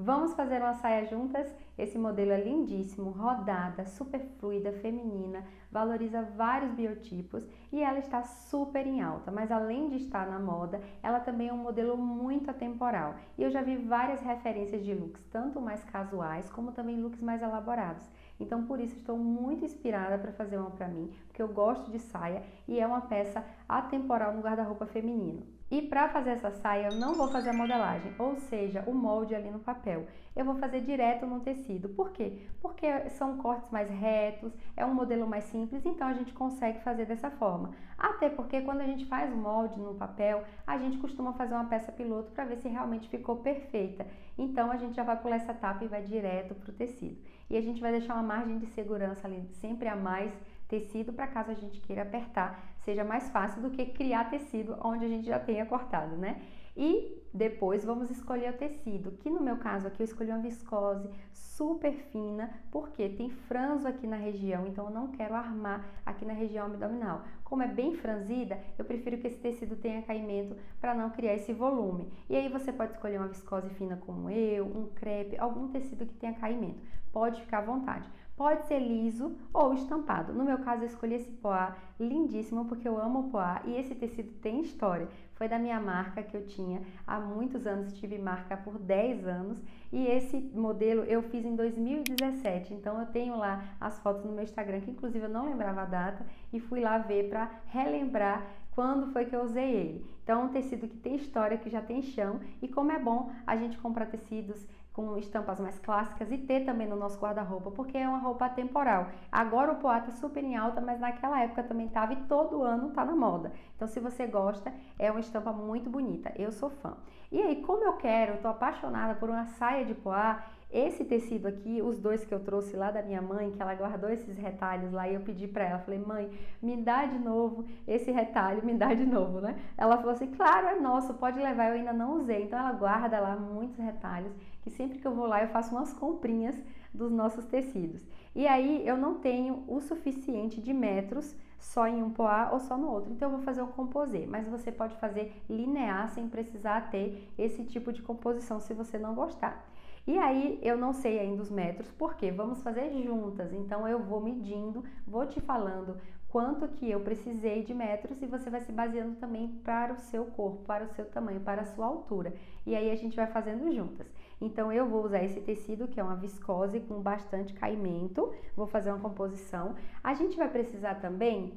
Vamos fazer uma saia juntas? Esse modelo é lindíssimo, rodada, super fluida, feminina, valoriza vários biotipos e ela está super em alta, mas além de estar na moda, ela também é um modelo muito atemporal. E eu já vi várias referências de looks, tanto mais casuais como também looks mais elaborados. Então por isso estou muito inspirada para fazer uma para mim, porque eu gosto de saia e é uma peça atemporal no guarda-roupa feminino. E para fazer essa saia eu não vou fazer a modelagem, ou seja, o molde ali no papel. Eu vou fazer direto no tecido. Por quê? Porque são cortes mais retos, é um modelo mais simples, então a gente consegue fazer dessa forma. Até porque quando a gente faz o molde no papel, a gente costuma fazer uma peça piloto para ver se realmente ficou perfeita. Então a gente já vai pular essa etapa e vai direto para o tecido. E a gente vai deixar uma margem de segurança ali sempre a mais tecido para caso a gente queira apertar, seja mais fácil do que criar tecido onde a gente já tenha cortado, né? E depois vamos escolher o tecido, que no meu caso aqui eu escolhi uma viscose super fina, porque tem franzo aqui na região, então eu não quero armar aqui na região abdominal. Como é bem franzida, eu prefiro que esse tecido tenha caimento para não criar esse volume. E aí você pode escolher uma viscose fina como eu, um crepe, algum tecido que tenha caimento. Pode ficar à vontade. Pode ser liso ou estampado. No meu caso eu escolhi esse poá lindíssimo porque eu amo o poá e esse tecido tem história. Foi da minha marca que eu tinha há muitos anos, tive marca por 10 anos e esse modelo eu fiz em 2017, então eu tenho lá as fotos no meu Instagram, que inclusive eu não lembrava a data e fui lá ver para relembrar quando foi que eu usei ele. Então é um tecido que tem história, que já tem chão e como é bom a gente comprar tecidos com estampas mais clássicas e ter também no nosso guarda-roupa, porque é uma roupa atemporal. Agora o poá tá super em alta, mas naquela época também tava e todo ano tá na moda. Então se você gosta, é uma estampa muito bonita, eu sou fã. E aí, como eu quero, eu tô apaixonada por uma saia de poá, esse tecido aqui, os dois que eu trouxe lá da minha mãe, que ela guardou esses retalhos lá e eu pedi pra ela, falei, mãe, me dá de novo esse retalho, me dá de novo, né? Ela falou assim, claro, é nosso, pode levar, eu ainda não usei. Então ela guarda lá muitos retalhos, que sempre que eu vou lá eu faço umas comprinhas dos nossos tecidos. E aí eu não tenho o suficiente de metros só em um poá ou só no outro, então eu vou fazer um composê, mas você pode fazer linear sem precisar ter esse tipo de composição se você não gostar. E aí eu não sei ainda os metros, porque vamos fazer juntas, então eu vou medindo, vou te falando quanto que eu precisei de metros e você vai se baseando também para o seu corpo, para o seu tamanho, para a sua altura. E aí a gente vai fazendo juntas. Então eu vou usar esse tecido que é uma viscose com bastante caimento, vou fazer uma composição. A gente vai precisar também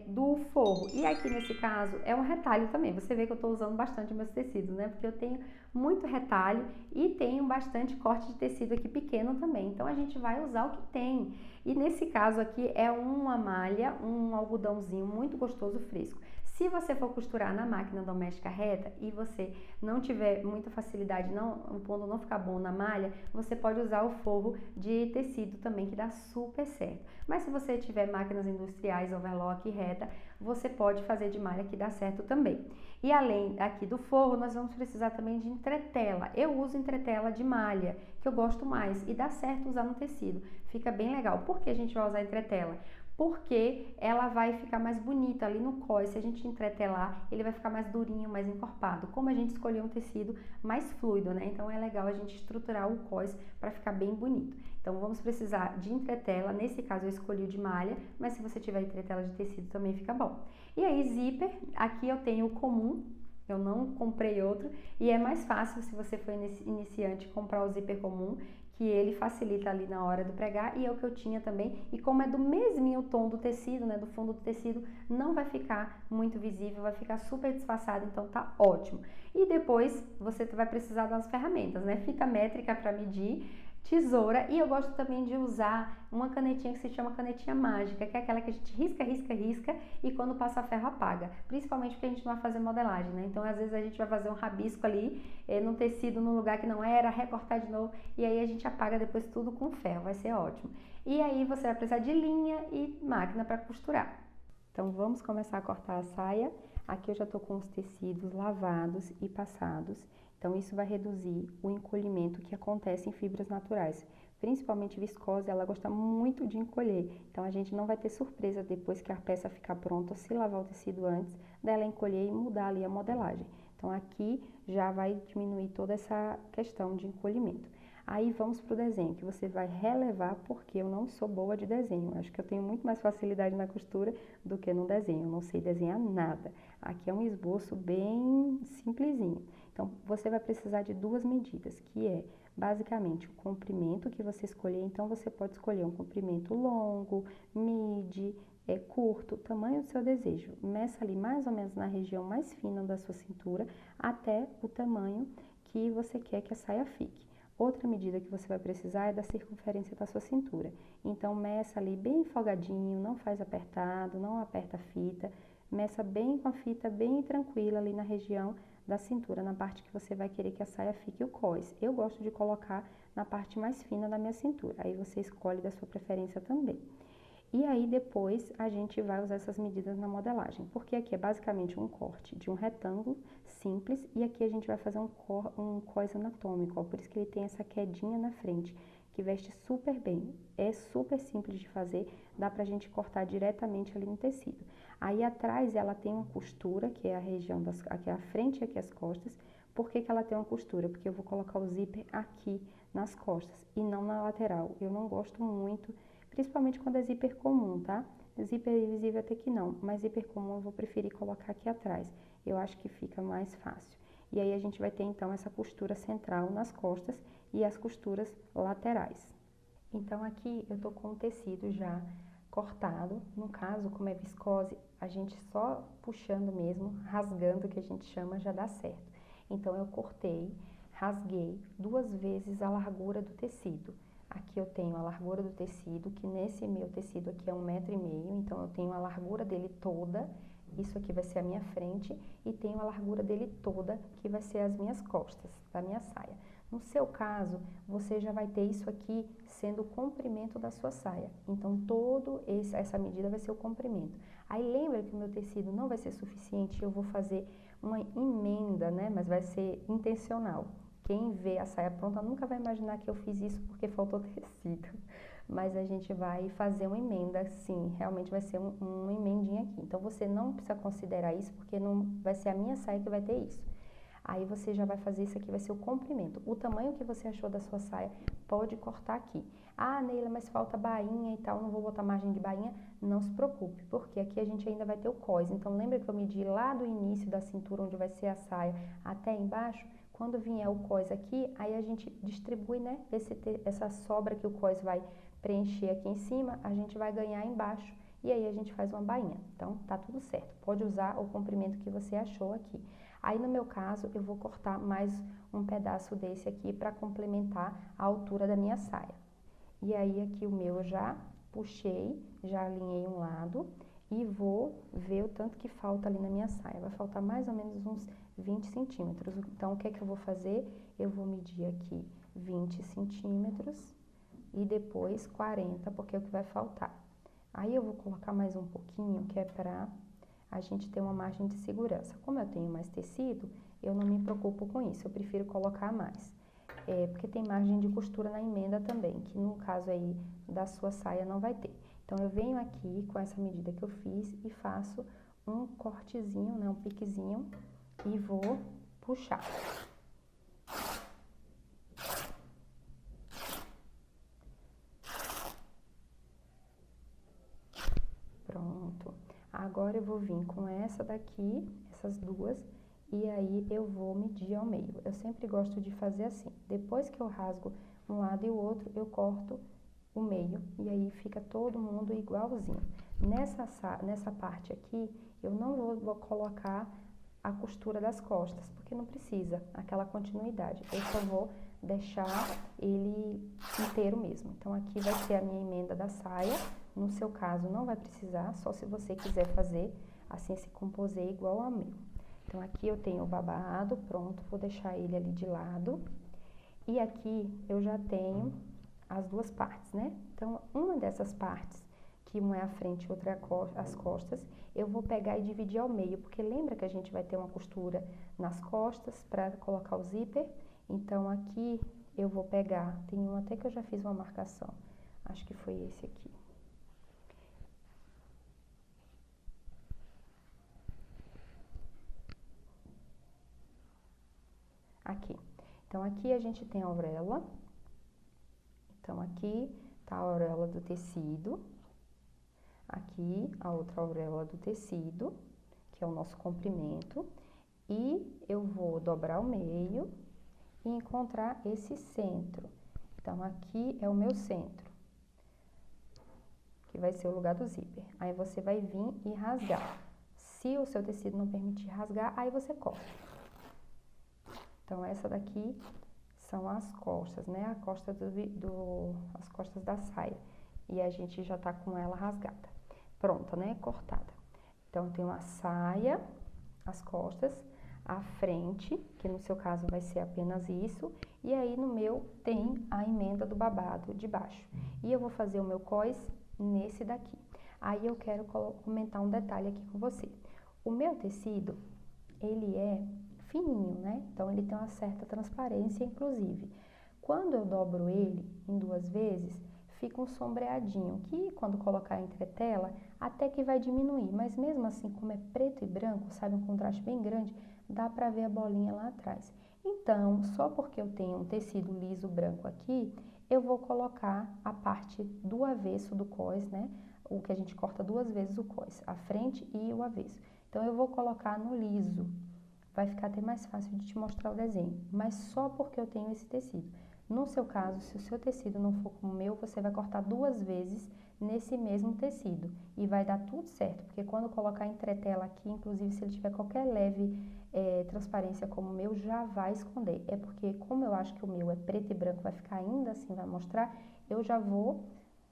do forro, e aqui nesse caso é um retalho também, você vê que eu estou usando bastante meus tecidos, né, porque eu tenho muito retalho e tenho bastante corte de tecido aqui pequeno também, então a gente vai usar o que tem, e nesse caso aqui é uma malha, um algodãozinho muito gostoso, fresco. Se você for costurar na máquina doméstica reta e você não tiver muita facilidade, o ponto não ficar bom na malha, você pode usar o forro de tecido também, que dá super certo. Mas se você tiver máquinas industriais, overlock e reta, você pode fazer de malha que dá certo também. E além aqui do forro, nós vamos precisar também de entretela. Eu uso entretela de malha, que eu gosto mais e dá certo usar no tecido. Fica bem legal. Por que a gente vai usar entretela? Porque ela vai ficar mais bonita ali no cós. Se a gente entretelar, ele vai ficar mais durinho, mais encorpado. Como a gente escolheu um tecido mais fluido, né? Então é legal a gente estruturar o cós para ficar bem bonito. Então vamos precisar de entretela. Nesse caso eu escolhi o de malha, mas se você tiver entretela de tecido também fica bom. E aí zíper, aqui eu tenho o comum. Eu não comprei outro e é mais fácil se você for iniciante comprar o zíper comum, que ele facilita ali na hora do pregar e é o que eu tinha também. E como é do mesminho tom do tecido, né, do fundo do tecido, não vai ficar muito visível, vai ficar super disfarçado, então tá ótimo. E depois você vai precisar das ferramentas, né, fita métrica para medir, tesoura e eu gosto também de usar uma canetinha que se chama canetinha mágica, que é aquela que a gente risca, risca, risca e quando passa ferro apaga, principalmente porque a gente não vai fazer modelagem, né? Então às vezes a gente vai fazer um rabisco ali no tecido num lugar que não era, recortar de novo e aí a gente apaga depois tudo com ferro, vai ser ótimo. E aí você vai precisar de linha e máquina para costurar. Então vamos começar a cortar a saia. Aqui eu já tô com os tecidos lavados e passados. Então isso vai reduzir o encolhimento que acontece em fibras naturais. Principalmente viscose, ela gosta muito de encolher. Então a gente não vai ter surpresa depois que a peça ficar pronta, se lavar o tecido antes dela encolher e mudar ali a modelagem. Então, aqui já vai diminuir toda essa questão de encolhimento. Aí, vamos para o desenho, que você vai relevar, porque eu não sou boa de desenho. Acho que eu tenho muito mais facilidade na costura do que no desenho. Eu não sei desenhar nada. Aqui é um esboço bem simplesinho. Então, você vai precisar de duas medidas, que é basicamente o comprimento que você escolher. Então, você pode escolher um comprimento longo, midi, curto, o tamanho do seu desejo. Meça ali mais ou menos na região mais fina da sua cintura, até o tamanho que você quer que a saia fique. Outra medida que você vai precisar é da circunferência da sua cintura. Então, meça ali bem folgadinho, não faz apertado, não aperta a fita. Meça bem com a fita bem tranquila ali na região da cintura, na parte que você vai querer que a saia fique o cós. Eu gosto de colocar na parte mais fina da minha cintura. Aí você escolhe da sua preferência também. E aí depois a gente vai usar essas medidas na modelagem, porque aqui é basicamente um corte de um retângulo simples e aqui a gente vai fazer um cós anatômico, ó, por isso que ele tem essa quedinha na frente, que veste super bem, é super simples de fazer, dá pra gente cortar diretamente ali no tecido. Aí atrás ela tem uma costura, que é a região aqui é a frente e aqui as costas. Por que que ela tem uma costura? Porque eu vou colocar o zíper aqui nas costas e não na lateral. Eu não gosto muito, principalmente quando é zíper comum, tá? Zíper invisível até que não, mas zíper comum eu vou preferir colocar aqui atrás. Eu acho que fica mais fácil. E aí a gente vai ter então essa costura central nas costas e as costuras laterais. Então aqui eu tô com o tecido já cortado. No caso, como é viscose, a gente só puxando mesmo, rasgando, que a gente chama, já dá certo. Então eu cortei, rasguei 2 vezes a largura do tecido. Aqui eu tenho a largura do tecido, que nesse meu tecido aqui é 1,5 m, então eu tenho a largura dele toda, isso aqui vai ser a minha frente, e tenho a largura dele toda, que vai ser as minhas costas da minha saia. No seu caso, você já vai ter isso aqui sendo o comprimento da sua saia. Então, essa medida vai ser o comprimento. Aí, lembra que o meu tecido não vai ser suficiente, eu vou fazer uma emenda, né? Mas vai ser intencional. Quem vê a saia pronta nunca vai imaginar que eu fiz isso porque faltou tecido. Mas a gente vai fazer uma emenda, sim, realmente vai ser uma emendinha aqui. Então, você não precisa considerar isso porque não vai ser a minha saia que vai ter isso. Aí você já vai fazer isso aqui, vai ser o comprimento. O tamanho que você achou da sua saia, pode cortar aqui. Ah, Neila, mas falta bainha e tal, não vou botar margem de bainha. Não se preocupe, porque aqui a gente ainda vai ter o cós. Então, lembra que eu medi lá do início da cintura, onde vai ser a saia, até embaixo? Quando vier o cós aqui, aí a gente distribui, né, essa sobra que o cós vai preencher aqui em cima, a gente vai ganhar embaixo. E aí a gente faz uma bainha. Então, tá tudo certo. Pode usar o comprimento que você achou aqui. Aí, no meu caso, eu vou cortar mais um pedaço desse aqui para complementar a altura da minha saia. E aí, aqui o meu eu já puxei, já alinhei um lado e vou ver o tanto que falta ali na minha saia. Vai faltar mais ou menos uns 20 centímetros. Então, o que é que eu vou fazer? Eu vou medir aqui 20 centímetros e depois 40, porque é o que vai faltar. Aí, eu vou colocar mais um pouquinho, que é para a gente ter uma margem de segurança. Como eu tenho mais tecido, eu não me preocupo com isso, eu prefiro colocar mais. Porque tem margem de costura na emenda também, que no caso aí da sua saia não vai ter. Então, eu venho aqui com essa medida que eu fiz e faço um cortezinho, né, um piquezinho, e vou puxar. Pronto. Agora eu vou vir com essa daqui, essas duas, e aí eu vou medir ao meio. Eu sempre gosto de fazer assim. Depois que eu rasgo um lado e o outro, eu corto o meio e aí fica todo mundo igualzinho. Nessa parte aqui, eu não vou colocar a costura das costas, porque não precisa, aquela continuidade. Eu só vou deixar ele inteiro mesmo. Então, aqui vai ser a minha emenda da saia. No seu caso, não vai precisar, só se você quiser fazer assim esse composê igual ao meu. Então, aqui eu tenho o babado pronto, vou deixar ele ali de lado. E aqui eu já tenho as duas partes, né? Então, uma dessas partes, que uma é a frente e outra é as costas, eu vou pegar e dividir ao meio, porque lembra que a gente vai ter uma costura nas costas para colocar o zíper? Então, aqui eu vou pegar, tem um até que eu já fiz uma marcação, acho que foi esse aqui. aqui. Então, aqui a gente tem a auréola. Então, aqui tá a auréola do tecido. Aqui a outra auréola do tecido, que é o nosso comprimento. E eu vou dobrar o meio e encontrar esse centro. Então, aqui é o meu centro, que vai ser o lugar do zíper. Aí, você vai vir e rasgar. Se o seu tecido não permitir rasgar, aí você corta. Então, essa daqui são as costas, né? A costa as costas da saia. E a gente já tá com ela rasgada. Pronta, né? Cortada. Então, tem uma saia, as costas, a frente, que no seu caso vai ser apenas isso, e aí no meu tem a emenda do babado de baixo. E eu vou fazer o meu cós nesse daqui. Aí eu quero comentar um detalhe aqui com você. O meu tecido, ele é fininho, né? Então ele tem uma certa transparência, inclusive. Quando eu dobro ele em 2 vezes, fica um sombreadinho, que quando colocar entre tela, até que vai diminuir, mas mesmo assim, como é preto e branco, sabe, um contraste bem grande, dá pra ver a bolinha lá atrás. Então, só porque eu tenho um tecido liso branco aqui, eu vou colocar a parte do avesso do cós, né? O que a gente corta 2 vezes o cós, a frente e o avesso. Então, eu vou colocar no liso, vai ficar até mais fácil de te mostrar o desenho, mas só porque eu tenho esse tecido. No seu caso, se o seu tecido não for como o meu, você vai cortar 2 vezes nesse mesmo tecido e vai dar tudo certo, porque quando colocar entretela aqui, inclusive se ele tiver qualquer leve transparência como o meu, já vai esconder. É porque como eu acho que o meu é preto e branco, vai ficar ainda assim, vai mostrar, eu já vou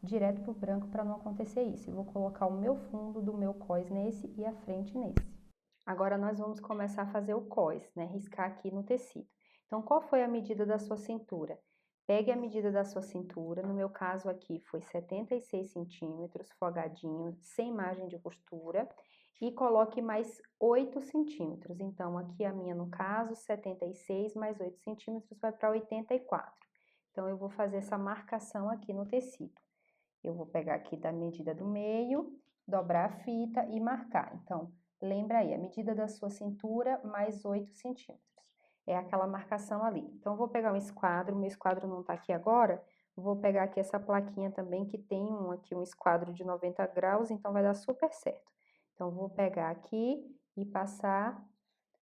direto pro branco para não acontecer isso. Eu vou colocar o meu fundo do meu cós nesse e a frente nesse. Agora, nós vamos começar a fazer o cós, né? Riscar aqui no tecido. Então, qual foi a medida da sua cintura? Pegue a medida da sua cintura, no meu caso aqui foi 76 centímetros, folgadinho, sem margem de costura, e coloque mais 8 centímetros. Então, aqui a minha, no caso, 76 mais 8 centímetros vai para 84. Então, eu vou fazer essa marcação aqui no tecido. Eu vou pegar aqui da medida do meio, dobrar a fita e marcar. Então, lembra aí, a medida da sua cintura mais 8 centímetros. É aquela marcação ali. Então, eu vou pegar um esquadro, meu esquadro não tá aqui agora, vou pegar aqui essa plaquinha também, que tem aqui um esquadro de 90 graus, então vai dar super certo. Então, vou pegar aqui e passar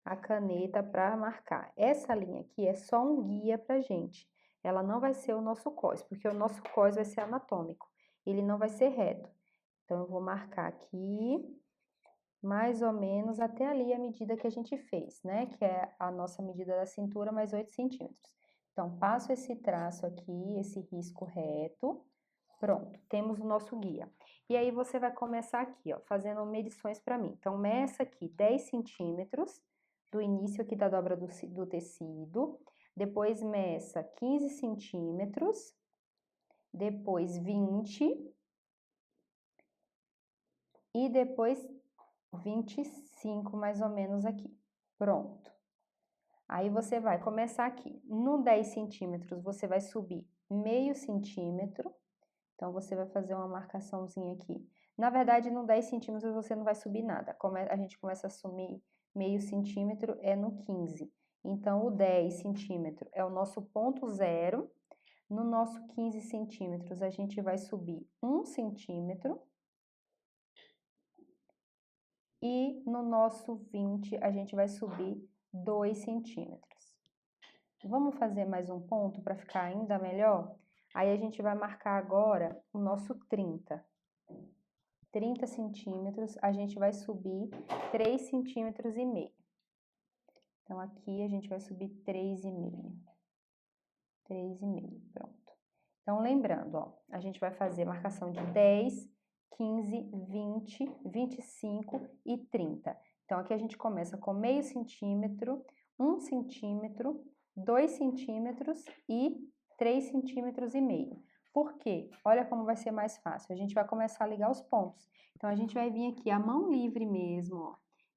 a caneta para marcar. Essa linha aqui é só um guia pra gente. Ela não vai ser o nosso cós, porque o nosso cós vai ser anatômico. Ele não vai ser reto. Então, eu vou marcar aqui mais ou menos até ali a medida que a gente fez, né? Que é a nossa medida da cintura mais 8 centímetros. Então, passo esse traço aqui, esse risco reto. Pronto, temos o nosso guia. E aí, você vai começar aqui, ó, fazendo medições para mim. Então, meça aqui 10 centímetros do início aqui da dobra do tecido. Depois, meça 15 centímetros. Depois, 20. E depois 25 mais ou menos aqui. Pronto. Aí você vai começar aqui. No 10 centímetros, você vai subir meio centímetro. Então, você vai fazer uma marcaçãozinha aqui. Na verdade, no 10 centímetros você não vai subir nada. A gente começa a sumir meio centímetro é no 15. Então, o 10 centímetro é o nosso ponto zero. No nosso 15 centímetros, a gente vai subir 1 centímetro. E no nosso 20, a gente vai subir 2 centímetros. Vamos fazer mais um ponto para ficar ainda melhor? Aí, a gente vai marcar agora o nosso 30. 30 centímetros, a gente vai subir 3 centímetros e meio. Então, aqui a gente vai subir 3,5. 3,5, pronto. Então, lembrando, ó, a gente vai fazer marcação de 10, 15, 20, 25 e 30. Então, aqui a gente começa com meio centímetro, 1 centímetro, 2 centímetros e 3 centímetros e meio. Por quê? Olha como vai ser mais fácil. A gente vai começar a ligar os pontos. Então, a gente vai vir aqui a mão livre mesmo, ó,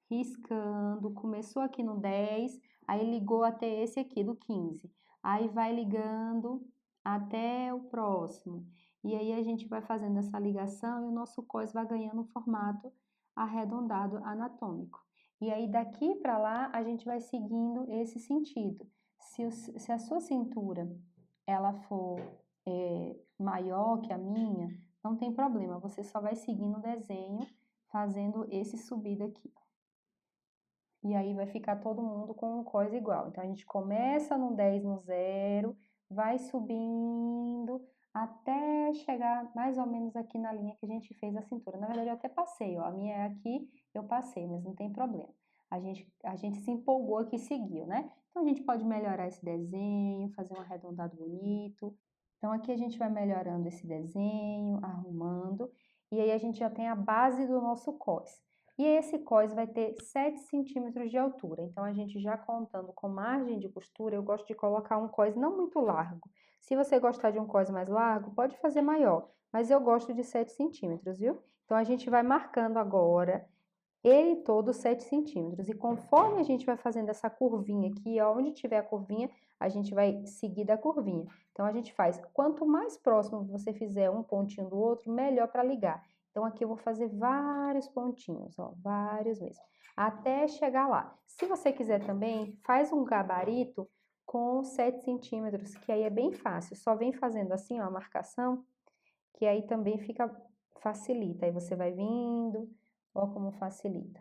riscando. Começou aqui no 10, aí ligou até esse aqui do 15. Aí vai ligando até o próximo. E aí a gente vai fazendo essa ligação e o nosso cós vai ganhando um formato arredondado anatômico. E aí daqui para lá a gente vai seguindo esse sentido. Se a sua cintura ela for maior que a minha, não tem problema, você só vai seguindo o desenho, fazendo esse subido aqui. E aí vai ficar todo mundo com coisa igual. Então, a gente começa no 10 no 0, vai subindo até chegar mais ou menos aqui na linha que a gente fez a cintura. Na verdade, eu até passei, ó. A minha é aqui, eu passei, mas não tem problema. A gente se empolgou aqui e seguiu, né? Então, a gente pode melhorar esse desenho, fazer um arredondado bonito. Então, aqui a gente vai melhorando esse desenho, arrumando. E aí, a gente já tem a base do nosso cós. E esse cós vai ter 7 centímetros de altura. Então, a gente já contando com margem de costura, eu gosto de colocar um cós não muito largo. Se você gostar de um cós mais largo, pode fazer maior, mas eu gosto de 7 centímetros, viu? Então, a gente vai marcando agora ele todo 7 centímetros. E conforme a gente vai fazendo essa curvinha aqui, onde tiver a curvinha, a gente vai seguir da curvinha. Então, a gente faz, quanto mais próximo você fizer um pontinho do outro, melhor para ligar. Então, aqui eu vou fazer vários pontinhos, ó, vários mesmo, até chegar lá. Se você quiser também, faz um gabarito com 7 centímetros, que aí é bem fácil. Só vem fazendo assim, ó, a marcação, que aí também facilita. Aí você vai vindo, ó como facilita.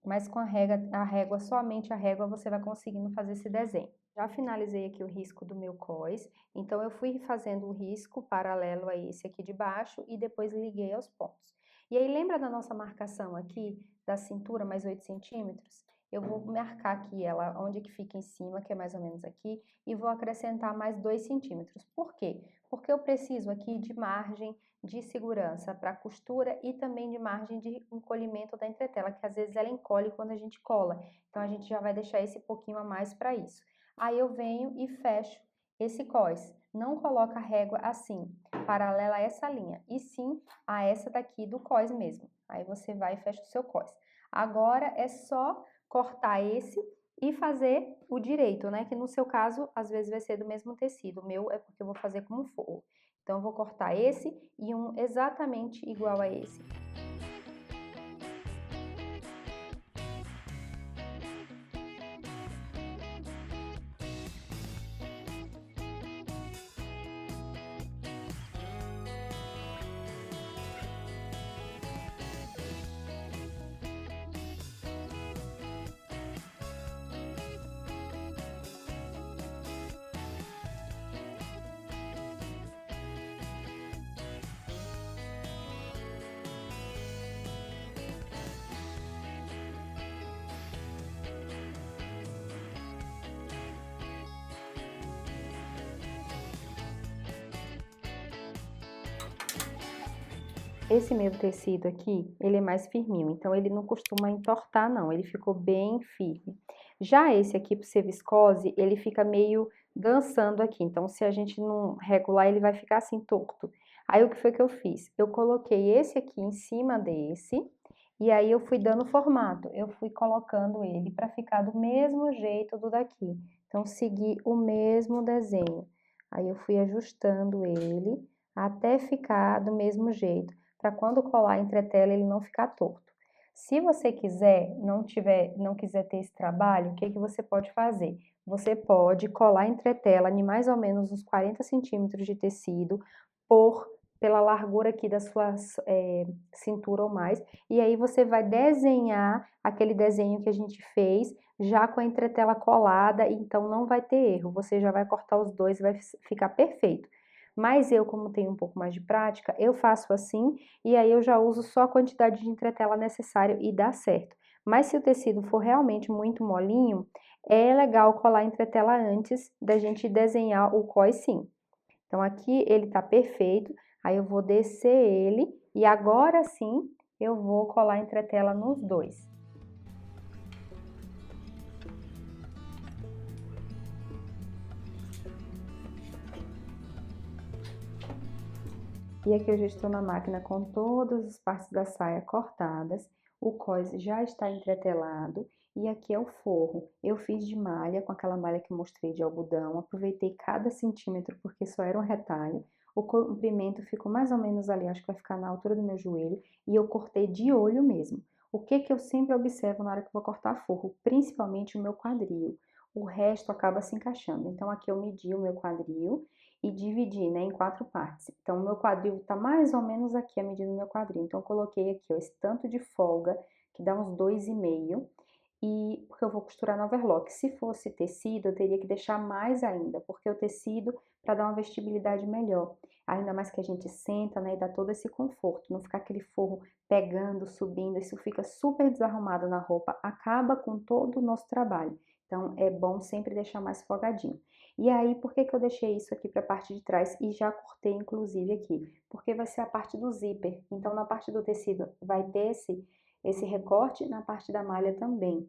Mas com a régua, somente a régua, você vai conseguindo fazer esse desenho. Já finalizei aqui o risco do meu cós, então eu fui fazendo o risco paralelo a esse aqui de baixo e depois liguei aos pontos. E aí, lembra da nossa marcação aqui da cintura, mais 8 centímetros? Eu vou marcar aqui ela, onde que fica em cima, que é mais ou menos aqui, e vou acrescentar mais 2 centímetros. Por quê? Porque eu preciso aqui de margem de segurança para costura e também de margem de encolhimento da entretela, que às vezes ela encolhe quando a gente cola. Então, a gente já vai deixar esse pouquinho a mais para isso. Aí eu venho e fecho esse cós. Não coloca a régua assim, paralela a essa linha, e sim a essa daqui do cós mesmo. Aí você vai e fecha o seu cós. Agora é só cortar esse e fazer o direito, né? Que no seu caso, às vezes vai ser do mesmo tecido. O meu é porque eu vou fazer como forro. Então, eu vou cortar esse e um exatamente igual a esse. Esse meu tecido aqui, ele é mais firminho, então ele não costuma entortar não, ele ficou bem firme. Já esse aqui, por ser viscose, ele fica meio dançando aqui, então se a gente não regular, ele vai ficar assim torto. Aí o que foi que eu fiz? Eu coloquei esse aqui em cima desse, e aí eu fui dando formato, eu fui colocando ele para ficar do mesmo jeito do daqui. Então, segui o mesmo desenho. Aí eu fui ajustando ele até ficar do mesmo jeito, para quando colar a entretela ele não ficar torto. Se você quiser, não quiser ter esse trabalho, o que você pode fazer? Você pode colar a entretela em mais ou menos uns 40 centímetros de tecido pela largura aqui da sua cintura ou mais, e aí você vai desenhar aquele desenho que a gente fez, já com a entretela colada, então não vai ter erro, você já vai cortar os dois e vai ficar perfeito. Mas eu, como tenho um pouco mais de prática, eu faço assim, e aí eu já uso só a quantidade de entretela necessária e dá certo. Mas se o tecido for realmente muito molinho, é legal colar a entretela antes da gente desenhar o cós sim. Então, aqui ele tá perfeito, aí eu vou descer ele, e agora sim eu vou colar a entretela nos dois. E aqui eu já estou na máquina com todas as partes da saia cortadas, o cós já está entretelado e aqui é o forro. Eu fiz de malha, com aquela malha que mostrei de algodão, aproveitei cada centímetro porque só era um retalho. O comprimento ficou mais ou menos ali, acho que vai ficar na altura do meu joelho, e eu cortei de olho mesmo. O que eu sempre observo na hora que eu vou cortar forro? Principalmente o meu quadril. o resto acaba se encaixando. Então, aqui eu medi o meu quadril e dividi, né, em 4 partes. Então, o meu quadril tá mais ou menos aqui a medida do meu quadril. Então, eu coloquei aqui, ó, esse tanto de folga, que dá uns 2,5, e porque eu vou costurar no overlock. Se fosse tecido, eu teria que deixar mais ainda, porque o tecido, para dar uma vestibilidade melhor. Ainda mais que a gente senta, né, e dá todo esse conforto, não ficar aquele forro pegando, subindo, isso fica super desarrumado na roupa, acaba com todo o nosso trabalho. Então, é bom sempre deixar mais folgadinho. E aí, por que que eu deixei isso aqui para a parte de trás e já cortei inclusive aqui? Porque vai ser a parte do zíper. Então, na parte do tecido vai ter esse recorte, na parte da malha também.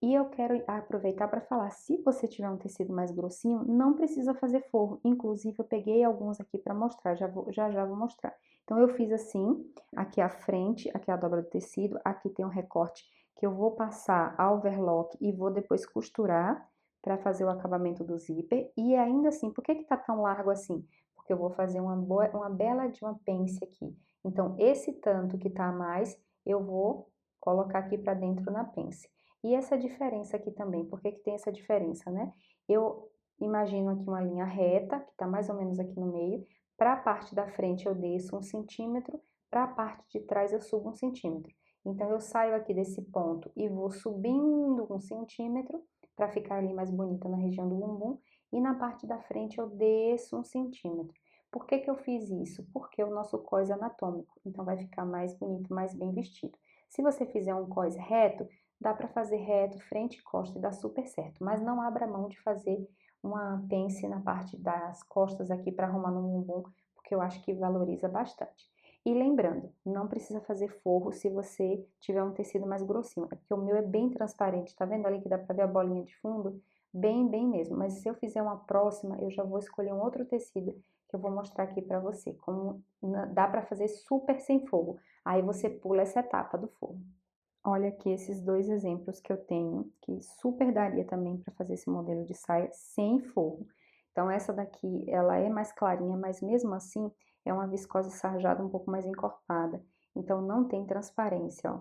E eu quero aproveitar para falar, se você tiver um tecido mais grossinho, não precisa fazer forro. Inclusive, eu peguei alguns aqui para mostrar, já vou mostrar. Então, eu fiz assim, aqui a frente, aqui a dobra do tecido, aqui tem um recorte que eu vou passar a overlock e vou depois costurar para fazer o acabamento do zíper. E ainda assim, por que que tá tão largo assim? Porque eu vou fazer uma bela de uma pence aqui. Então, esse tanto que tá a mais, eu vou colocar aqui para dentro na pence. E essa diferença aqui também, por que que tem essa diferença, né? Eu imagino aqui uma linha reta, que tá mais ou menos aqui no meio. Para a parte da frente eu desço 1 centímetro, para a parte de trás eu subo 1 centímetro. Então, eu saio aqui desse ponto e vou subindo 1 centímetro, para ficar ali mais bonita na região do bumbum. E na parte da frente eu desço 1 centímetro. Por que que eu fiz isso? Porque o nosso cós é anatômico, então vai ficar mais bonito, mais bem vestido. Se você fizer um cós reto, dá para fazer reto, frente e costa e dá super certo. Mas não abra mão de fazer uma pence na parte das costas aqui para arrumar no bumbum, porque eu acho que valoriza bastante. E lembrando, não precisa fazer forro se você tiver um tecido mais grossinho, é porque o meu é bem transparente, tá vendo ali que dá para ver a bolinha de fundo? Bem, bem mesmo. Mas se eu fizer uma próxima, eu já vou escolher um outro tecido que eu vou mostrar aqui para você, como dá para fazer super sem forro. Aí você pula essa etapa do forro. Olha aqui esses dois exemplos que eu tenho, que super daria também para fazer esse modelo de saia sem forro. Então, essa daqui, ela é mais clarinha, mas mesmo assim, é uma viscose sarjada um pouco mais encorpada. Então, não tem transparência, ó.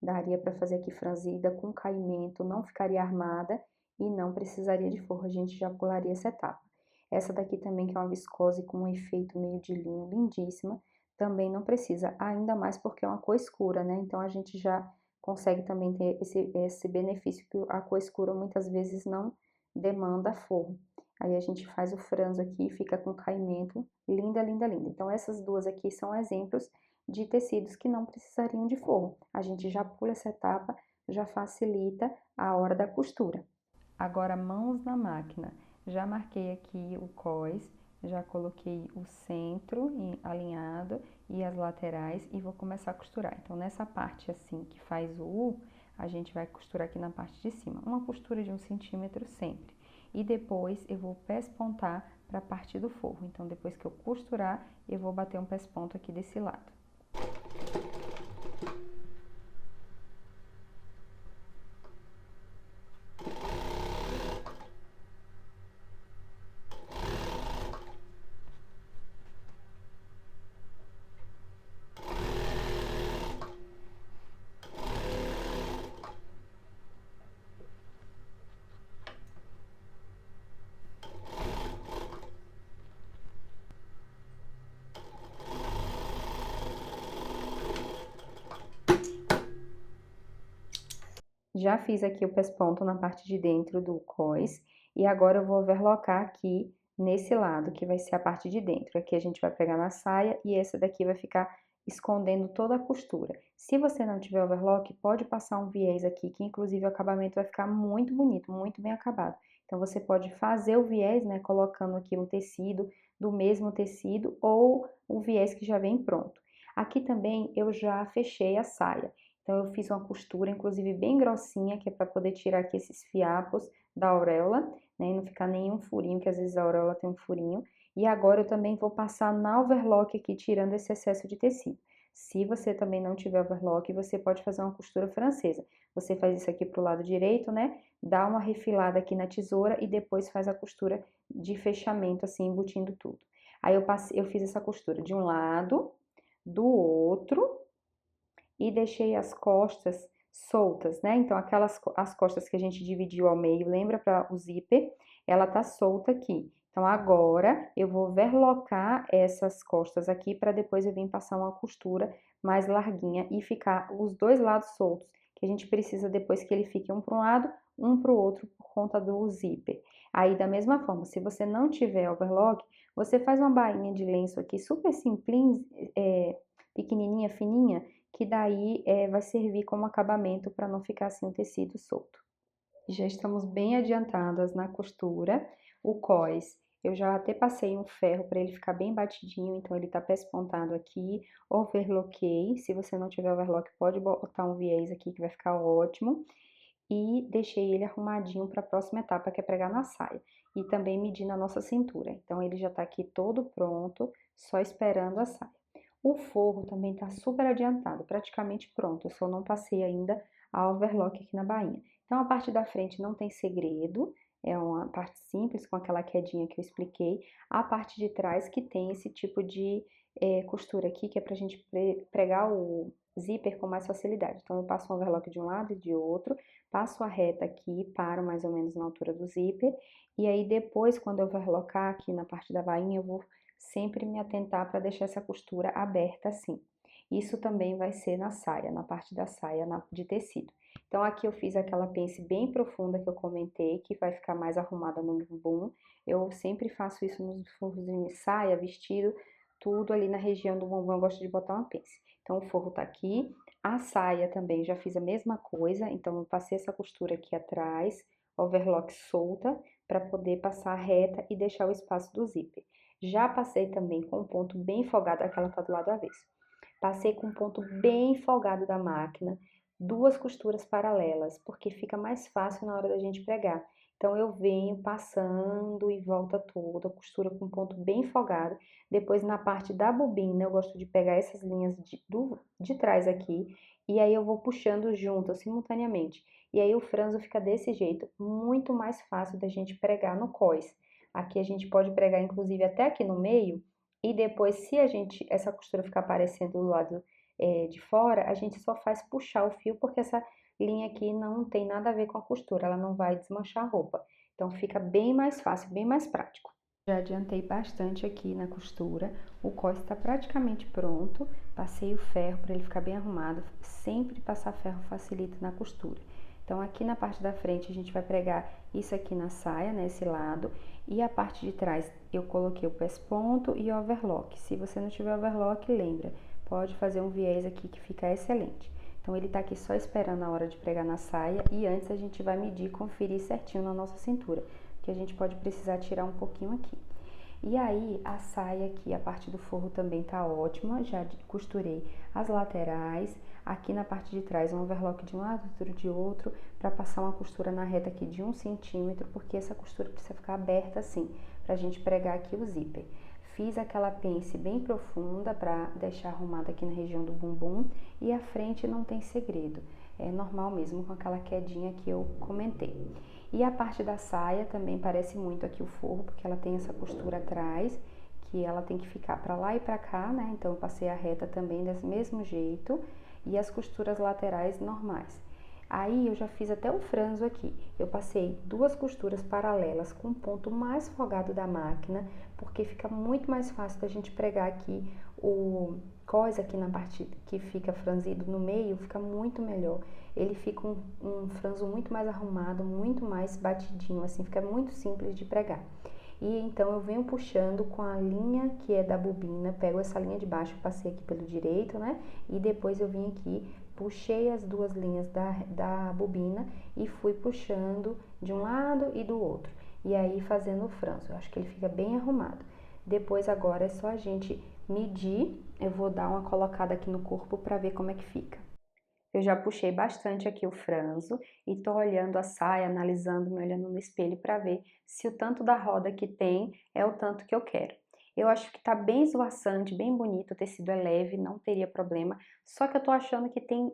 Daria para fazer aqui franzida, com caimento, não ficaria armada e não precisaria de forro, a gente já pularia essa etapa. Essa daqui também, que é uma viscose com um efeito meio de linho, lindíssima, também não precisa, ainda mais porque é uma cor escura, né? Então, a gente já consegue também ter esse benefício que a cor escura muitas vezes não demanda forro. Aí, a gente faz o franzo aqui, fica com caimento, linda, linda, linda. Então, essas duas aqui são exemplos de tecidos que não precisariam de forro. A gente já pula essa etapa, já facilita a hora da costura. Agora, mãos na máquina. Já marquei aqui o cós, já coloquei o centro alinhado e as laterais e vou começar a costurar. Então, nessa parte assim que faz o U, a gente vai costurar aqui na parte de cima. Uma costura de 1 centímetro sempre. E depois eu vou pespontar para a parte do forro. Então, depois que eu costurar, eu vou bater um pesponto aqui desse lado. Já fiz aqui o pesponto na parte de dentro do cós e agora eu vou overlocar aqui nesse lado, que vai ser a parte de dentro. Aqui a gente vai pegar na saia e essa daqui vai ficar escondendo toda a costura. Se você não tiver overlock, pode passar um viés aqui, que inclusive o acabamento vai ficar muito bonito, muito bem acabado. Então, você pode fazer o viés, né, colocando aqui um tecido do mesmo tecido ou o viés que já vem pronto. Aqui também eu já fechei a saia. Então, eu fiz uma costura, inclusive, bem grossinha, que é para poder tirar aqui esses fiapos da auréola, né? E não ficar nenhum furinho, que às vezes a auréola tem um furinho. E agora eu também vou passar na overlock aqui, tirando esse excesso de tecido. Se você também não tiver overlock, você pode fazer uma costura francesa. Você faz isso aqui pro lado direito, né? Dá uma refilada aqui na tesoura e depois faz a costura de fechamento, assim, embutindo tudo. Aí eu fiz essa costura de um lado, do outro, e deixei as costas soltas, né? Então, as costas que a gente dividiu ao meio, lembra para o zíper? Ela tá solta aqui. Então, agora eu vou overlocar essas costas aqui para depois eu vir passar uma costura mais larguinha e ficar os dois lados soltos, que a gente precisa depois que ele fique um para um lado, um para o outro por conta do zíper. Aí, da mesma forma, se você não tiver overlock, você faz uma bainha de lenço aqui super simples, pequenininha, fininha, que daí vai servir como acabamento para não ficar assim o tecido solto. Já estamos bem adiantadas na costura. O cós, eu já até passei um ferro para ele ficar bem batidinho, então ele tá pespontado aqui. Overloquei, se você não tiver overlock, pode botar um viés aqui que vai ficar ótimo. E deixei ele arrumadinho para a próxima etapa, que é pregar na saia. E também medir na nossa cintura. Então ele já tá aqui todo pronto, só esperando a saia. O forro também tá super adiantado, praticamente pronto, eu só não passei ainda a overlock aqui na bainha. Então a parte da frente não tem segredo, é uma parte simples com aquela quedinha que eu expliquei. A parte de trás que tem esse tipo de costura aqui, que é pra gente pregar o zíper com mais facilidade. Então eu passo o overlock de um lado e de outro, passo a reta aqui, paro mais ou menos na altura do zíper, e aí depois, quando eu overlocar aqui na parte da bainha, eu vou sempre me atentar para deixar essa costura aberta assim. Isso também vai ser na saia, na parte da saia de tecido. Então aqui eu fiz aquela pence bem profunda que eu comentei, que vai ficar mais arrumada no bumbum. Eu sempre faço isso nos forros de saia, vestido, tudo ali na região do bumbum eu gosto de botar uma pence. Então o forro tá aqui, a saia também já fiz a mesma coisa, então eu passei essa costura aqui atrás, overlock solta, para poder passar reta e deixar o espaço do zíper. Já passei também com um ponto bem folgado, aquela tá do lado avesso. Passei com um ponto bem folgado da máquina, duas costuras paralelas, porque fica mais fácil na hora da gente pregar. Então eu venho passando e volta toda, costura com ponto bem folgado. Depois na parte da bobina, eu gosto de pegar essas linhas de trás aqui, e aí eu vou puxando junto, simultaneamente. E aí o franzo fica desse jeito, muito mais fácil da gente pregar no cós. Aqui a gente pode pregar, inclusive, até aqui no meio, e depois, se essa costura ficar aparecendo do lado de fora, a gente só faz puxar o fio, porque essa linha aqui não tem nada a ver com a costura, ela não vai desmanchar a roupa. Então, fica bem mais fácil, bem mais prático. Já adiantei bastante aqui na costura, o cós está praticamente pronto, passei o ferro para ele ficar bem arrumado, sempre passar ferro facilita na costura. Então, aqui na parte da frente a gente vai pregar isso aqui na saia, nesse lado, e a parte de trás eu coloquei o pesponto e o overlock. Se você não tiver overlock, lembra, pode fazer um viés aqui que fica excelente. Então, ele tá aqui só esperando a hora de pregar na saia e antes a gente vai medir e conferir certinho na nossa cintura, que a gente pode precisar tirar um pouquinho aqui. E aí, a saia aqui, a parte do forro também tá ótima, já costurei as laterais, aqui na parte de trás um overlock de um lado, outro de outro, para passar uma costura na reta aqui de 1 centímetro, porque essa costura precisa ficar aberta assim, pra gente pregar aqui o zíper. Fiz aquela pence bem profunda para deixar arrumada aqui na região do bumbum e a frente não tem segredo, é normal mesmo com aquela quedinha que eu comentei. E a parte da saia também parece muito aqui o forro, porque ela tem essa costura atrás, que ela tem que ficar para lá e para cá, né? Então eu passei a reta também desse mesmo jeito e as costuras laterais normais. Aí eu já fiz até o franzo aqui. Eu passei duas costuras paralelas com o ponto mais folgado da máquina, porque fica muito mais fácil da gente pregar aqui o cós aqui na parte que fica franzido no meio, fica muito melhor. Ele fica um franzo muito mais arrumado, muito mais batidinho, assim, fica muito simples de pregar. E então eu venho puxando com a linha que é da bobina, pego essa linha de baixo, passei aqui pelo direito, né? E depois eu vim aqui, puxei as duas linhas da bobina e fui puxando de um lado e do outro. E aí fazendo o franzo, eu acho que ele fica bem arrumado. Depois agora é só a gente medir, eu vou dar uma colocada aqui no corpo para ver como é que fica. Eu já puxei bastante aqui o franzo e tô olhando a saia, analisando, me olhando no espelho para ver se o tanto da roda que tem é o tanto que eu quero. Eu acho que tá bem esvoaçante, bem bonito, o tecido é leve, não teria problema, só que eu tô achando que tem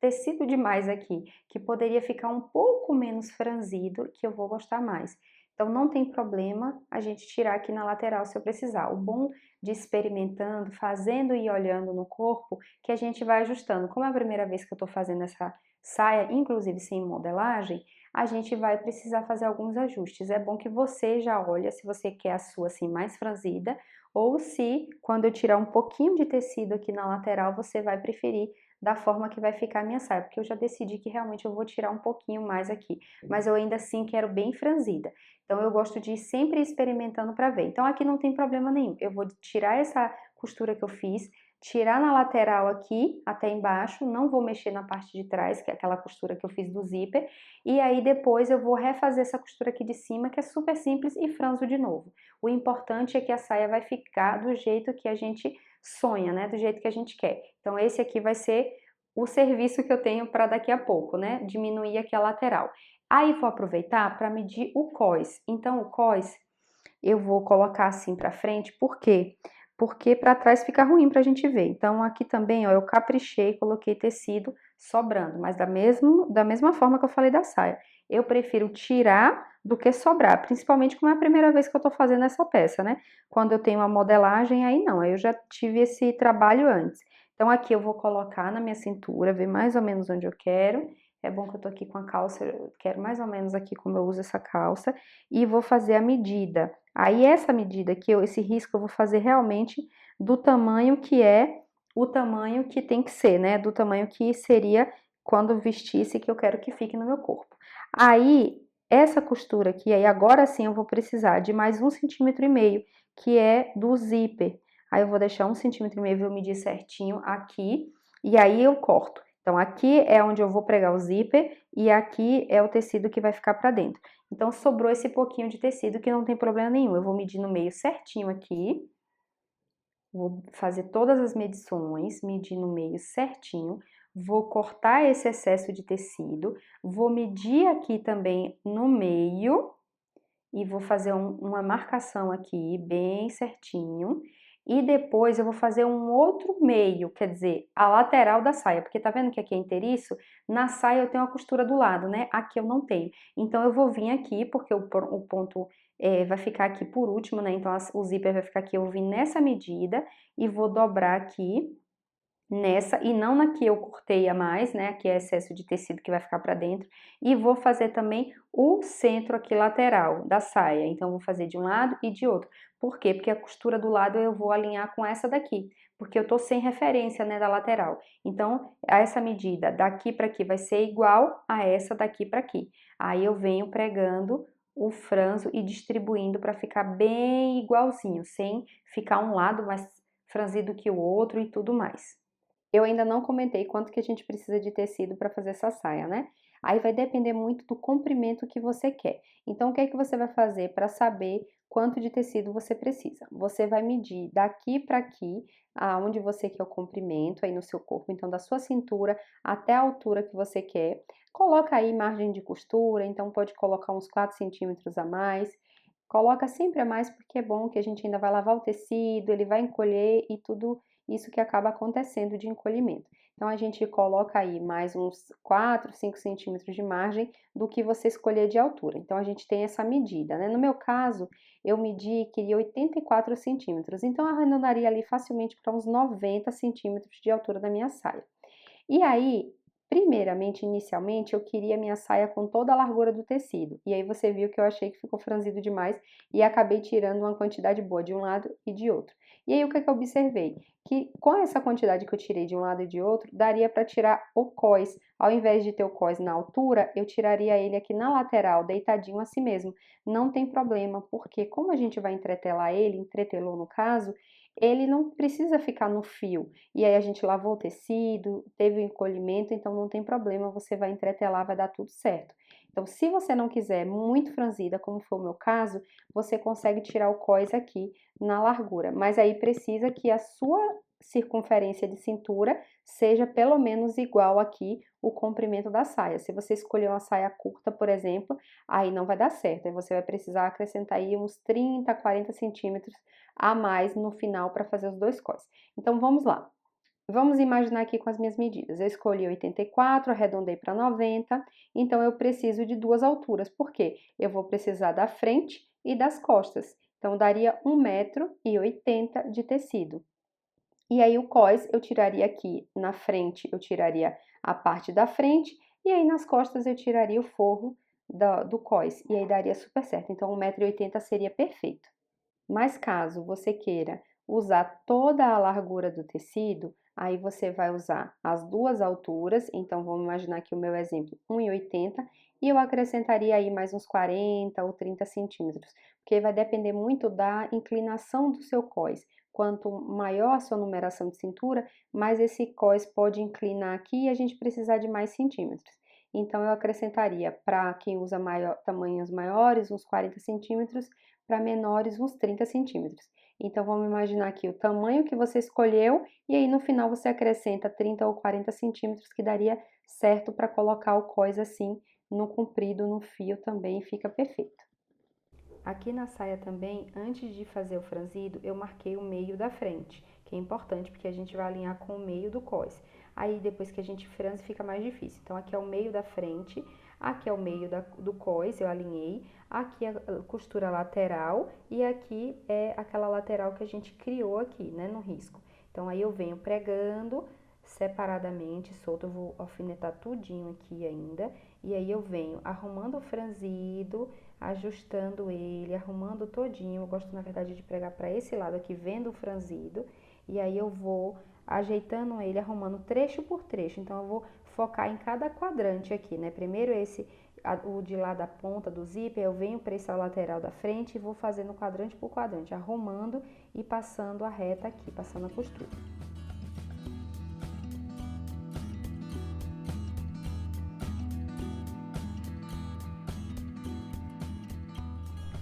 tecido demais aqui, que poderia ficar um pouco menos franzido, que eu vou gostar mais. Então, não tem problema a gente tirar aqui na lateral se eu precisar. O bom de experimentando, fazendo e olhando no corpo, que a gente vai ajustando. Como é a primeira vez que eu tô fazendo essa saia, inclusive sem modelagem, a gente vai precisar fazer alguns ajustes. É bom que você já olha se você quer a sua assim mais franzida, ou se quando eu tirar um pouquinho de tecido aqui na lateral, você vai preferir da forma que vai ficar a minha saia, porque eu já decidi que realmente eu vou tirar um pouquinho mais aqui, mas eu ainda assim quero bem franzida. Então eu gosto de ir sempre experimentando para ver. Então aqui não tem problema nenhum. Eu vou tirar essa costura que eu fiz, tirar na lateral aqui até embaixo, não vou mexer na parte de trás, que é aquela costura que eu fiz do zíper, e aí depois eu vou refazer essa costura aqui de cima, que é super simples, e franzo de novo. O importante é que a saia vai ficar do jeito que a gente sonha, né? Do jeito que a gente quer. Então esse aqui vai ser o serviço que eu tenho para daqui a pouco, né? Diminuir aqui a lateral. Aí vou aproveitar para medir o cós. Então o cós eu vou colocar assim para frente, por quê? Porque para trás fica ruim para a gente ver. Então aqui também, ó, eu caprichei, coloquei tecido sobrando, mas da mesma forma que eu falei da saia. Eu prefiro tirar do que sobrar, principalmente como é a primeira vez que eu tô fazendo essa peça, né? Quando eu tenho uma modelagem, aí não, aí eu já tive esse trabalho antes. Então aqui eu vou colocar na minha cintura, ver mais ou menos onde eu quero. É bom que eu tô aqui com a calça, eu quero mais ou menos aqui como eu uso essa calça. E vou fazer a medida. Aí essa medida aqui, esse risco eu vou fazer realmente do tamanho que é o tamanho que tem que ser, né? Do tamanho que seria quando eu vestisse, que eu quero que fique no meu corpo. Aí, essa costura aqui, aí agora sim eu vou precisar de mais 1,5 cm, que é do zíper. Aí eu vou deixar 1,5 cm, vou medir certinho aqui, e aí eu corto. Então aqui é onde eu vou pregar o zíper, e aqui é o tecido que vai ficar pra dentro. Então, sobrou esse pouquinho de tecido que não tem problema nenhum. Eu vou medir no meio certinho aqui. Vou fazer todas as medições, medir no meio certinho. Vou cortar esse excesso de tecido. Vou medir aqui também no meio. E vou fazer uma marcação aqui bem certinho. E depois eu vou fazer um outro meio, quer dizer, a lateral da saia, porque tá vendo que aqui é inteiriço? Na saia eu tenho uma costura do lado, né? Aqui eu não tenho. Então eu vou vir aqui, porque o ponto vai ficar aqui por último, né? Então o zíper vai ficar aqui, eu vou vir nessa medida e vou dobrar aqui nessa, e não na que eu cortei a mais, né? Aqui é excesso de tecido que vai ficar pra dentro. E vou fazer também o centro aqui lateral da saia. Então, vou fazer de um lado e de outro. Por quê? Porque a costura do lado eu vou alinhar com essa daqui. Porque eu tô sem referência, né, da lateral. Então, essa medida daqui pra aqui vai ser igual a essa daqui pra aqui. Aí, eu venho pregando o franzo e distribuindo pra ficar bem igualzinho, sem ficar um lado mais franzido que o outro e tudo mais. Eu ainda não comentei quanto que a gente precisa de tecido para fazer essa saia, né? Aí vai depender muito do comprimento que você quer. Então, o que é que você vai fazer para saber quanto de tecido você precisa? Você vai medir daqui para aqui, aonde você quer o comprimento, aí no seu corpo, então da sua cintura até a altura que você quer. Coloca aí margem de costura, então pode colocar uns 4 centímetros a mais. Coloca sempre a mais porque é bom que a gente ainda vai lavar o tecido, ele vai encolher e tudo isso que acaba acontecendo de encolhimento. Então, a gente coloca aí mais uns 4, 5 centímetros de margem do que você escolher de altura. Então, a gente tem essa medida, né? No meu caso, eu medi, queria 84 centímetros. Então, eu arredondaria ali facilmente para uns 90 centímetros de altura da minha saia. E aí, primeiramente, inicialmente, eu queria minha saia com toda a largura do tecido. E aí você viu que eu achei que ficou franzido demais e acabei tirando uma quantidade boa de um lado e de outro. E aí o que é que eu observei? Que com essa quantidade que eu tirei de um lado e de outro, daria para tirar o cós. Ao invés de ter o cós na altura, eu tiraria ele aqui na lateral, deitadinho assim mesmo. Não tem problema, porque como a gente vai entretelar ele, entretelou no caso, ele não precisa ficar no fio. E aí a gente lavou o tecido, teve o encolhimento, então não tem problema, você vai entretelar, vai dar tudo certo. Então, se você não quiser muito franzida, como foi o meu caso, você consegue tirar o cós aqui na largura. Mas aí precisa que a sua circunferência de cintura seja pelo menos igual aqui o comprimento da saia. Se você escolher uma saia curta, por exemplo, aí não vai dar certo. Aí você vai precisar acrescentar aí uns 30, 40 centímetros a mais no final para fazer os dois cós. Então, vamos lá. Vamos imaginar aqui com as minhas medidas. Eu escolhi 84, arredondei para 90, então eu preciso de duas alturas. Por quê? Eu vou precisar da frente e das costas. Então, daria 1,80 m de tecido. E aí, o cós eu tiraria aqui na frente, eu tiraria a parte da frente, e aí nas costas eu tiraria o forro do cós. E aí daria super certo. Então, 1,80 m seria perfeito. Mas caso você queira usar toda a largura do tecido, aí você vai usar as duas alturas. Então, vamos imaginar que o meu exemplo, 1,80 m, e eu acrescentaria aí mais uns 40 ou 30 centímetros, porque vai depender muito da inclinação do seu cós. Quanto maior a sua numeração de cintura, mais esse cós pode inclinar aqui e a gente precisar de mais centímetros. Então, eu acrescentaria, para quem usa tamanhos maiores, uns 40 centímetros, para menores, uns 30 centímetros. Então, vamos imaginar aqui o tamanho que você escolheu e aí no final você acrescenta 30 ou 40 centímetros, que daria certo para colocar o cós assim no comprido, no fio também, fica perfeito. Aqui na saia também, antes de fazer o franzido, eu marquei o meio da frente, que é importante porque a gente vai alinhar com o meio do cós. Aí depois que a gente franze fica mais difícil. Então aqui é o meio da frente, aqui é o meio do cós, eu alinhei, aqui é a costura lateral e aqui é aquela lateral que a gente criou aqui, né, no risco. Então aí eu venho pregando separadamente, solto, eu vou alfinetar tudinho aqui ainda, e aí eu venho arrumando o franzido, ajustando ele, arrumando todinho. Eu gosto, na verdade, de pregar para esse lado aqui, vendo o franzido. E aí eu vou ajeitando ele, arrumando trecho por trecho. Então, eu vou focar em cada quadrante aqui, né? Primeiro o de lá da ponta do zíper, eu venho para esse lateral da frente e vou fazendo quadrante por quadrante, arrumando e passando a reta aqui, passando a costura.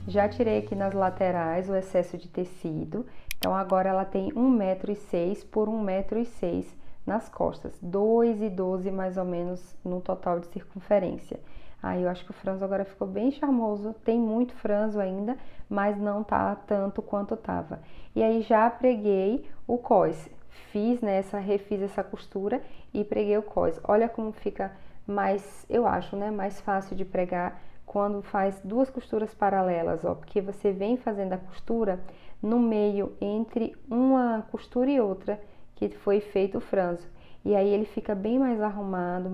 Já tirei aqui nas laterais o excesso de tecido, então agora ela tem 1,06 m por 1,06 m nas costas, 2,12 m mais ou menos no total de circunferência. Aí eu acho que o franzo agora ficou bem charmoso, tem muito franzo ainda, mas não tá tanto quanto tava. E aí já preguei o cós, refiz essa costura e preguei o cós. Olha como fica mais, eu acho, né, mais fácil de pregar quando faz duas costuras paralelas, ó, porque você vem fazendo a costura no meio entre uma costura e outra que foi feito o franzo. E aí ele fica bem mais arrumado,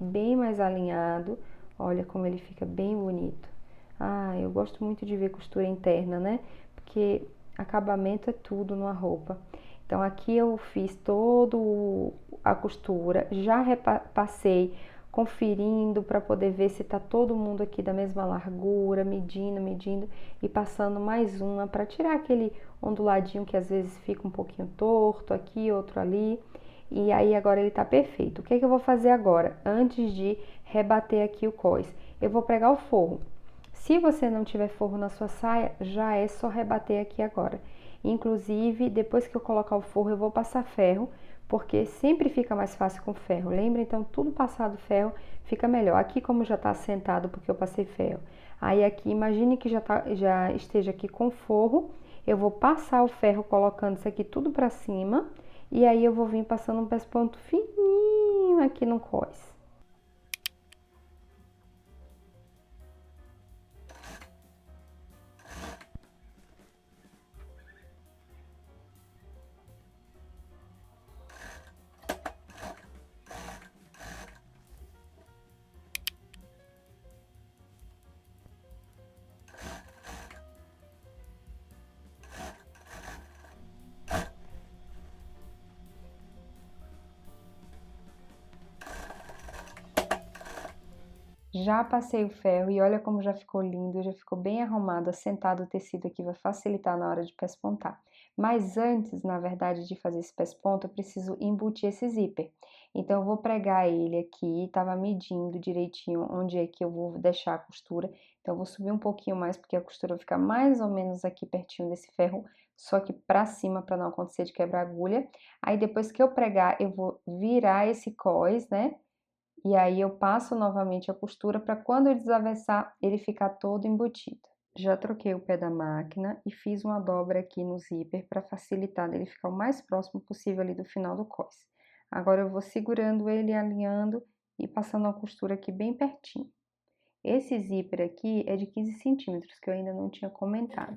bem mais alinhado. Olha como ele fica bem bonito. Ah, eu gosto muito de ver costura interna, né? Porque acabamento é tudo numa roupa. Então aqui eu fiz todo a costura, já repassei conferindo para poder ver se tá todo mundo aqui da mesma largura, medindo e passando mais uma para tirar aquele onduladinho que às vezes fica um pouquinho torto aqui, outro ali. E aí agora ele tá perfeito. O que é que eu vou fazer agora? Antes de rebater aqui o cós, eu vou pregar o forro. Se você não tiver forro na sua saia, já é só rebater aqui agora. Inclusive, depois que eu colocar o forro, eu vou passar ferro, porque sempre fica mais fácil com ferro. Lembra? Então, tudo passado ferro fica melhor. Aqui, como já tá assentado, porque eu passei ferro. Aí, aqui, imagine que já esteja aqui com forro. Eu vou passar o ferro colocando isso aqui tudo pra cima. E aí, eu vou vir passando um pesponto fininho aqui no cós. Já passei o ferro e olha como já ficou lindo, já ficou bem arrumado, assentado o tecido aqui, vai facilitar na hora de pespontar. Mas antes, na verdade, de fazer esse pesponto, eu preciso embutir esse zíper. Então, eu vou pregar ele aqui, tava medindo direitinho onde é que eu vou deixar a costura. Então, eu vou subir um pouquinho mais, porque a costura vai ficar mais ou menos aqui pertinho desse ferro, só que pra cima, pra não acontecer de quebrar a agulha. Aí, depois que eu pregar, eu vou virar esse cós, né? E aí eu passo novamente a costura para quando eu desavessar, ele ficar todo embutido. Já troquei o pé da máquina e fiz uma dobra aqui no zíper para facilitar dele ficar o mais próximo possível ali do final do cós. Agora eu vou segurando ele, alinhando e passando a costura aqui bem pertinho. Esse zíper aqui é de 15 centímetros, que eu ainda não tinha comentado.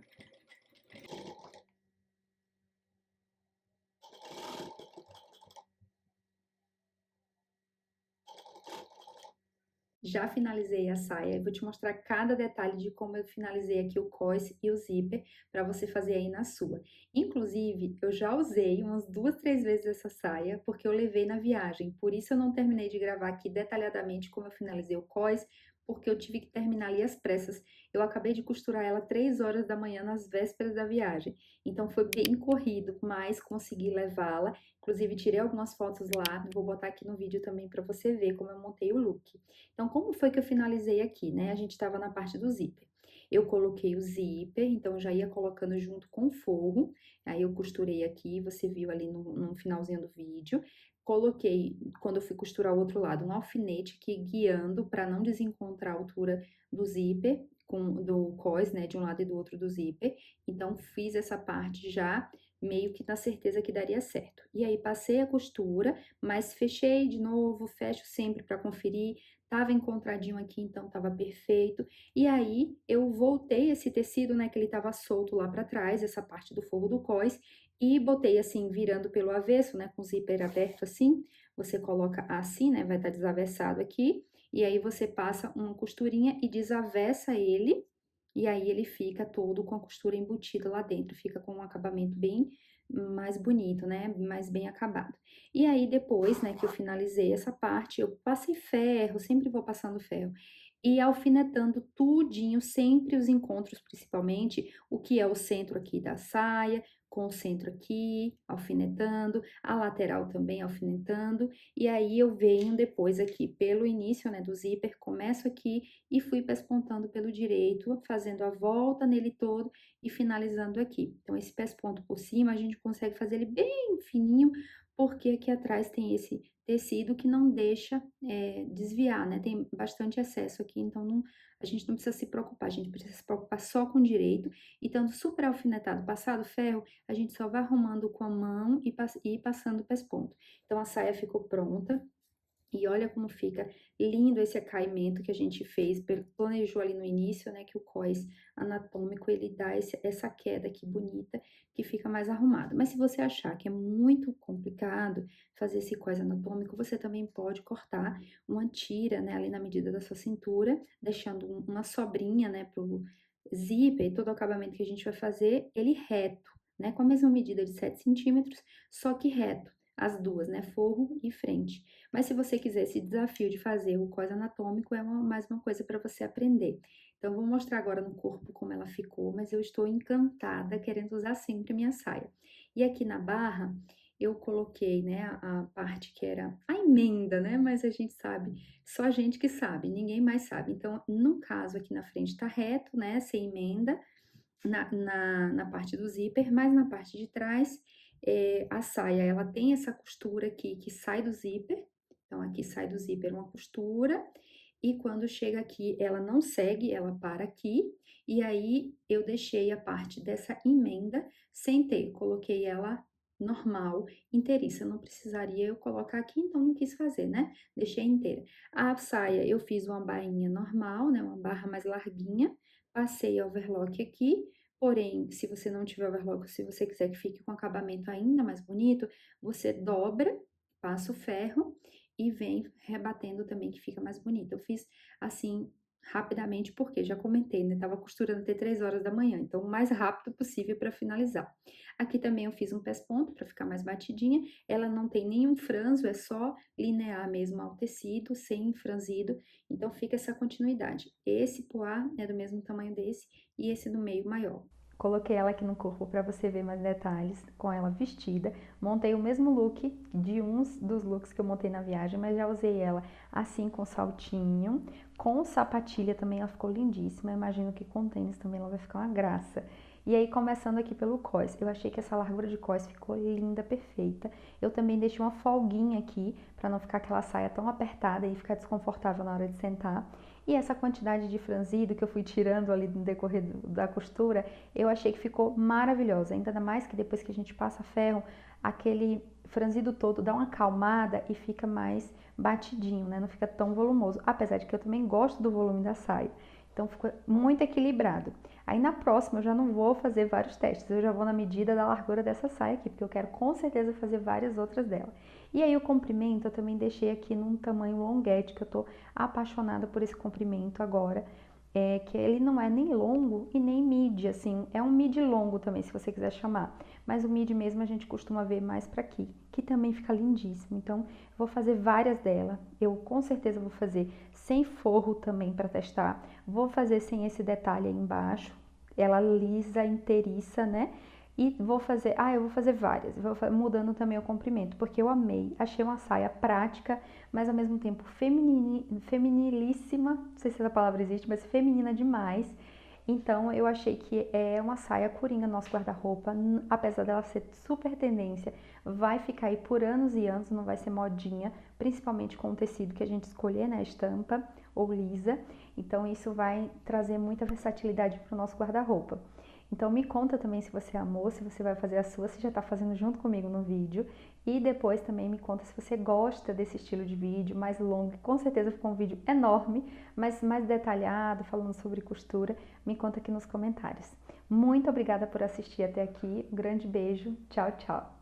Já finalizei a saia e vou te mostrar cada detalhe de como eu finalizei aqui o cós e o zíper para você fazer aí na sua. Inclusive, eu já usei umas 2, 3 vezes essa saia porque eu levei na viagem. Por isso eu não terminei de gravar aqui detalhadamente como eu finalizei o cós, porque eu tive que terminar ali às pressas. Eu acabei de costurar ela 3 horas da manhã nas vésperas da viagem. Então foi bem corrido, mas consegui levá-la. Inclusive tirei algumas fotos lá, vou botar aqui no vídeo também para você ver como eu montei o look. Então, como foi que eu finalizei aqui, né? A gente estava na parte do zíper. Eu coloquei o zíper, então eu já ia colocando junto com o forro. Aí eu costurei aqui, você viu ali no finalzinho do vídeo. Coloquei, quando eu fui costurar o outro lado, um alfinete aqui guiando para não desencontrar a altura do zíper, do cós, né? De um lado e do outro do zíper. Então, fiz essa parte já meio que na certeza que daria certo. E aí, passei a costura, mas fechei de novo, fecho sempre para conferir. Tava encontradinho aqui, então tava perfeito. E aí eu voltei esse tecido, né, que ele tava solto lá para trás, essa parte do forro do cós, e botei assim, virando pelo avesso, né, com o zíper aberto assim. Você coloca assim, né, vai estar desavessado aqui, e aí você passa uma costurinha e desavessa ele, e aí ele fica todo com a costura embutida lá dentro, fica com um acabamento bem mais bonito, né, mais bem acabado. E aí, depois, né, que eu finalizei essa parte, eu passei ferro, sempre vou passando ferro, e alfinetando tudinho, sempre os encontros, principalmente, o que é o centro aqui da saia, com o centro aqui, alfinetando, a lateral também alfinetando, e aí eu venho depois aqui pelo início, né, do zíper, começo aqui e fui pespontando pelo direito, fazendo a volta nele todo e finalizando aqui. Então, esse pesponto por cima, a gente consegue fazer ele bem fininho, porque aqui atrás tem esse tecido que não deixa desviar, né? Tem bastante excesso aqui, então a gente não precisa se preocupar, a gente precisa se preocupar só com o direito. E estando super alfinetado, passado ferro, a gente só vai arrumando com a mão e passando o pesponto. Então, a saia ficou pronta. E olha como fica lindo esse acaimento que a gente fez, planejou ali no início, né, que o cós anatômico, ele dá essa queda aqui bonita, que fica mais arrumado. Mas se você achar que é muito complicado fazer esse cós anatômico, você também pode cortar uma tira, né, ali na medida da sua cintura, deixando uma sobrinha, né, pro zíper e todo o acabamento que a gente vai fazer, ele reto, né, com a mesma medida de 7 centímetros, só que reto, as duas, né, forro e frente. Mas se você quiser esse desafio de fazer o cós anatômico, é mais uma coisa para você aprender. Então, eu vou mostrar agora no corpo como ela ficou, mas eu estou encantada, querendo usar sempre a minha saia. E aqui na barra, eu coloquei, né, a parte que era a emenda, né, mas a gente sabe, só a gente que sabe, ninguém mais sabe. Então, no caso aqui na frente tá reto, né, sem emenda, na parte do zíper, mas na parte de trás, a saia, ela tem essa costura aqui que sai do zíper, então aqui sai do zíper uma costura, e quando chega aqui, ela não segue, ela para aqui, e aí eu deixei a parte dessa emenda sem ter, coloquei ela normal, inteiriça, não precisaria eu colocar aqui, então não quis fazer, né? Deixei inteira. A saia eu fiz uma bainha normal, né? Uma barra mais larguinha, passei overlock aqui, porém, se você não tiver overlock, se você quiser que fique com acabamento ainda mais bonito, você dobra, passa o ferro e vem rebatendo também, que fica mais bonito. Eu fiz assim, rapidamente, porque já comentei, né? Tava costurando até 3 horas da manhã, então o mais rápido possível para finalizar. Aqui também eu fiz um pesponto para ficar mais batidinha, ela não tem nenhum franzo, é só linear mesmo ao tecido, sem franzido, então fica essa continuidade. Esse poá é do mesmo tamanho desse e esse do meio maior. Coloquei ela aqui no corpo para você ver mais detalhes com ela vestida. Montei o mesmo look de uns dos looks que eu montei na viagem, mas já usei ela assim com saltinho, com sapatilha também, ela ficou lindíssima. Eu imagino que com tênis também ela vai ficar uma graça. E aí, começando aqui pelo cós, eu achei que essa largura de cós ficou linda, perfeita. Eu também deixei uma folguinha aqui, para não ficar aquela saia tão apertada e ficar desconfortável na hora de sentar. E essa quantidade de franzido que eu fui tirando ali no decorrer da costura, eu achei que ficou maravilhosa. Ainda mais que depois que a gente passa ferro, aquele franzido todo dá uma acalmada e fica mais batidinho, né? Não fica tão volumoso. Apesar de que eu também gosto do volume da saia. Então ficou muito equilibrado. Aí na próxima eu já não vou fazer vários testes, eu já vou na medida da largura dessa saia aqui, porque eu quero com certeza fazer várias outras dela. E aí o comprimento eu também deixei aqui num tamanho longuete, que eu tô apaixonada por esse comprimento agora. Que ele não é nem longo e nem midi, assim, é um midi longo também, se você quiser chamar. Mas o midi mesmo a gente costuma ver mais pra aqui, que também fica lindíssimo. Então, vou fazer várias dela. Eu com certeza vou fazer sem forro também para testar. Vou fazer sem esse detalhe aí embaixo, ela lisa, inteiriça, né? E vou fazer, eu vou fazer várias, vou mudando também o comprimento, porque eu amei, achei uma saia prática, mas ao mesmo tempo feminilíssima, não sei se essa palavra existe, mas feminina demais. Então eu achei que é uma saia coringa no nosso guarda-roupa, apesar dela ser super tendência, vai ficar aí por anos e anos, não vai ser modinha, principalmente com o tecido que a gente escolher, né, estampa ou lisa. Então isso vai trazer muita versatilidade para o nosso guarda-roupa. Então me conta também se você amou, se você vai fazer a sua, se já está fazendo junto comigo no vídeo. E depois também me conta se você gosta desse estilo de vídeo mais longo. Com certeza ficou um vídeo enorme, mas mais detalhado, falando sobre costura. Me conta aqui nos comentários. Muito obrigada por assistir até aqui. Um grande beijo. Tchau, tchau.